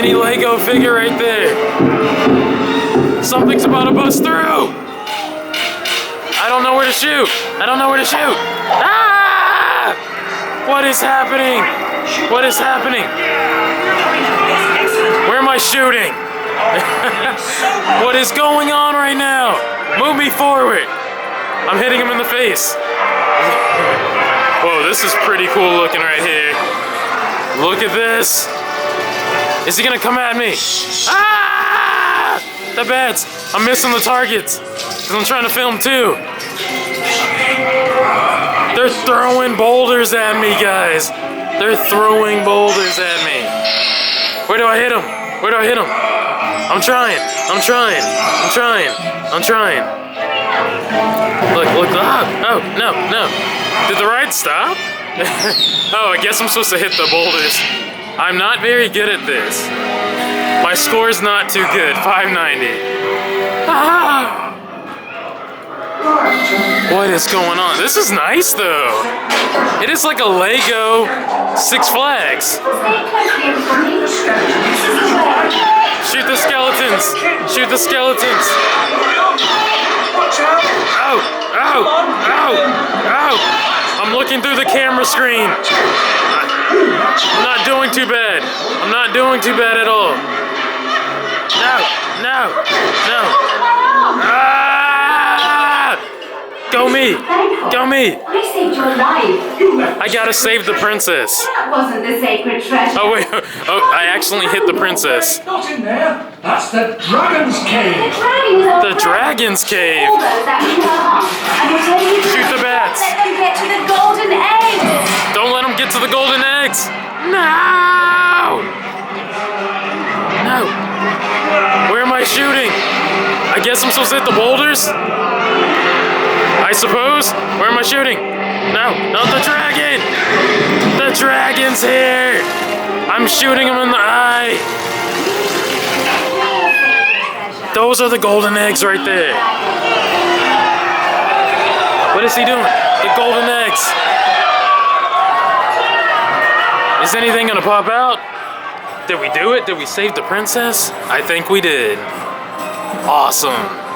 mini Lego figure right there. Something's about to bust through. I don't know where to shoot. I don't know where to shoot. Ah! What is happening? What is happening? Where am I shooting? What is going on right now? Move me forward. I'm hitting him in the face. Whoa, this is pretty cool looking right here. Look at this. Is he gonna come at me? Ah! The bats. I'm missing the targets. Because I'm trying to film too. They're throwing boulders at me, guys. They're throwing boulders at me. Where do I hit him? Where do I hit him? I'm trying. I'm trying. I'm trying. I'm trying. Look, look. Oh, no, no. Did the ride stop? Oh, I guess I'm supposed to hit the boulders. I'm not very good at this. My score's not too good, 590. Ah! What is going on? This is nice though. It is like a Lego Six Flags. Shoot the skeletons. Shoot the skeletons. Ow! Ow! Ow! Ow! I'm looking through the camera screen. I'm not doing too bad. I'm not doing too bad at all. No! No! No! Ah! Go me! Go me! I saved your life. I gotta save the princess. That wasn't the sacred treasure. Oh wait! Oh, I accidentally hit the princess. Not in there. That's the dragon's cave. The dragon's cave. All those out in her heart. And we're telling you to Shoot the bats. let them get to the golden eggs. Don't let them get to the golden eggs. No! No. Where am I shooting? I guess I'm supposed to hit the boulders? I suppose? Where am I shooting? No, not the dragon! The dragon's here! I'm shooting him in the eye! Those are the golden eggs right there. What is he doing? The golden eggs. Is anything gonna pop out? Did we do it? Did we save the princess? I think we did. Awesome.